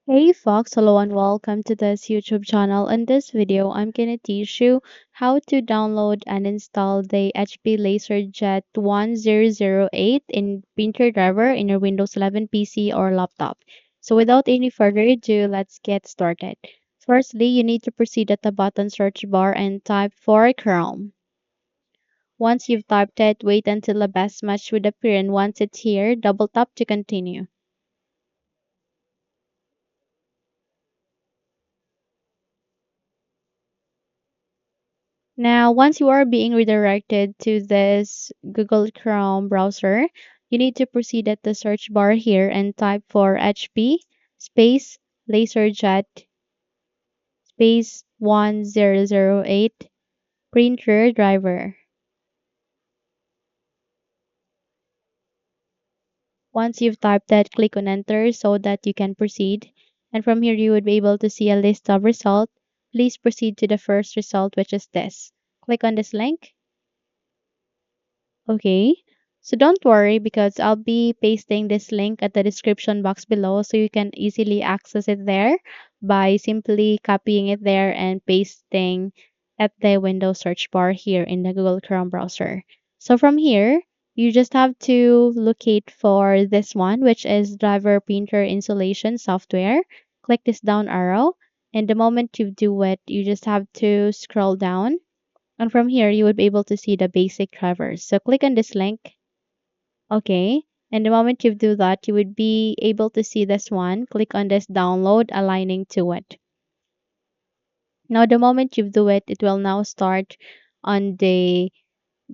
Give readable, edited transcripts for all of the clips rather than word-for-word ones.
Hey Fox, hello and welcome to this YouTube channel. In this video, I'm gonna teach you how to download and install the HP LaserJet 1008 in printer driver in your Windows 11 PC or laptop. So without any further ado, let's get started. Firstly, you need to proceed at the button search bar and type for Chrome. Once you've typed it, wait until the best match would appear, and once it's here, double tap to continue. Now, once you are being redirected to this Google Chrome browser, you need to proceed at the search bar here and type for HP space LaserJet space 1008 printer driver. Once you've typed that, click on enter so that you can proceed. And from here, you would be able to see a list of results. Please proceed to the first result, which is this. Click on this link. Okay, so don't worry because I'll be pasting this link at the description box below so you can easily access it there by simply copying it there and pasting at the Windows search bar here in the Google Chrome browser. So from here, you just have to locate for this one, which is driver printer installation software. Click this down arrow, and the moment you do it, you just have to scroll down, and from here, you would be able to see the basic drivers. So click on this link. Okay. And the moment you do that, you would be able to see this one. Click on this download aligning to it. Now, the moment you do it, it will now start on the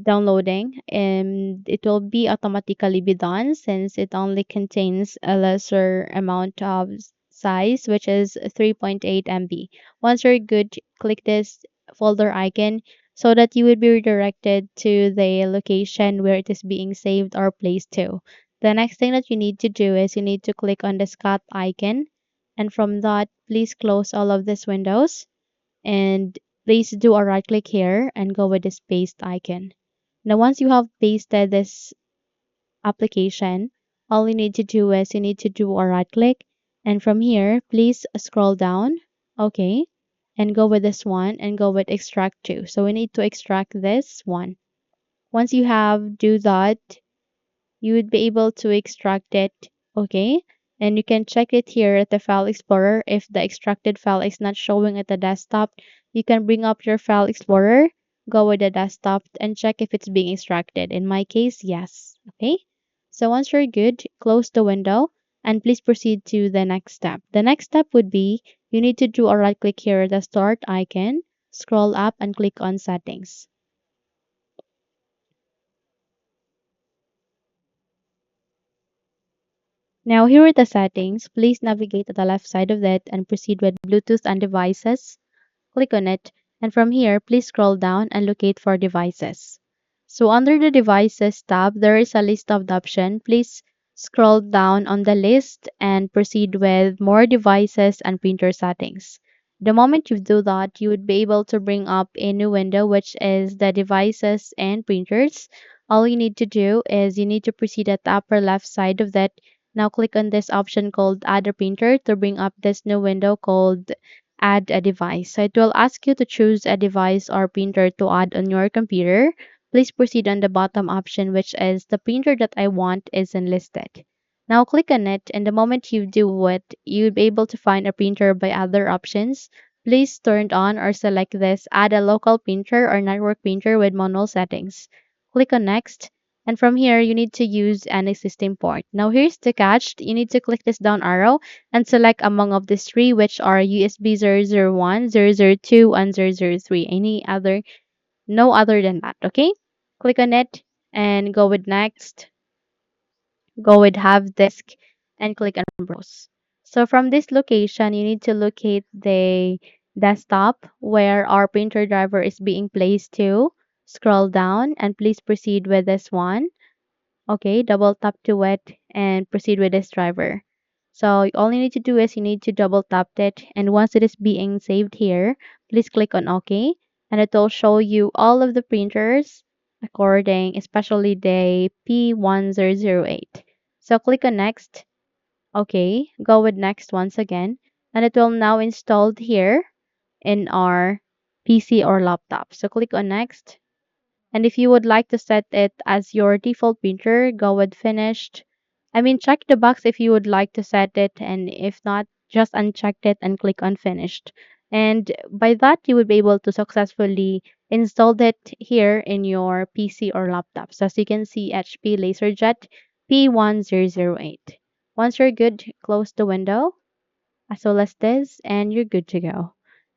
downloading, and it will be automatically be done since it only contains a lesser amount of size, which is 3.8 MB. Once you're good, click this folder icon so that you will be redirected to the location where it is being saved or placed to. The next thing that you need to do is you need to click on the scat icon, and from that, please close all of these windows, and please do a right click here and go with this paste icon. Now, once you have pasted this application, all you need to do is you need to do a right click, and from here, please scroll down, okay, and go with this one and go with extract to. So we need to extract this one. Once you have do that, you would be able to extract it, okay, and you can check it here at the file explorer. If the extracted file is not showing at the desktop, you can bring up your file explorer, go with the desktop and check if it's being extracted. In my case, yes. Okay, so once you're good, close the window and please proceed to the next step. The next step would be you need to do a right click here at the start icon, scroll up and click on settings. Now here are the settings. Please navigate to the left side of it and proceed with Bluetooth and devices. Click on it, and from here, please scroll down and locate for devices. So under the devices tab, there is a list of the option. Please scroll down on the list and proceed with more devices and printer settings. The moment you do that, you would be able to bring up a new window, which is the devices and printers. All you need to do is you need to proceed at the upper left side of that. Now click on this option called add a printer to bring up this new window called add a device. So it will ask you to choose a device or printer to add on your computer. Please proceed on the bottom option, which is the printer that I want is enlisted. Now click on it, and the moment you do it, you'll be able to find a printer by other options. Please turn on or select this add a local printer or network printer with manual settings. Click on next, and from here you need to use an existing port. Now here's the catch. You need to click this down arrow and select among of these three, which are USB 001, 002, and 003. Any other, no other than that, okay? Click on it and go with next, go with have disk, and click on browse. So from this location, you need to locate the desktop where our printer driver is being placed to. Scroll down and please proceed with this one. Okay, double tap to it and proceed with this driver. So all you need to do is you need to double tap it, and once it is being saved here, please click on OK, and it will show you all of the printers according, especially the P1008. So click on next, Okay, go with next once again, and it will now installed here in our PC or laptop. So click on next. And if you would like to set it as your default printer, go with finished. I mean, check the box if you would like to set it, and if not, just uncheck it and click on finished. And by that, you will be able to successfully install it here in your PC or laptop. So as you can see, HP LaserJet P1008. Once you're good, close the window as well as this, and you're good to go.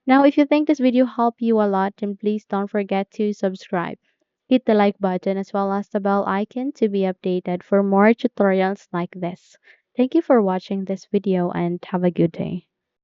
Now, if you think this video helped you a lot, then please don't forget to subscribe. Hit the like button as well as the bell icon to be updated for more tutorials like this. Thank you for watching this video and have a good day.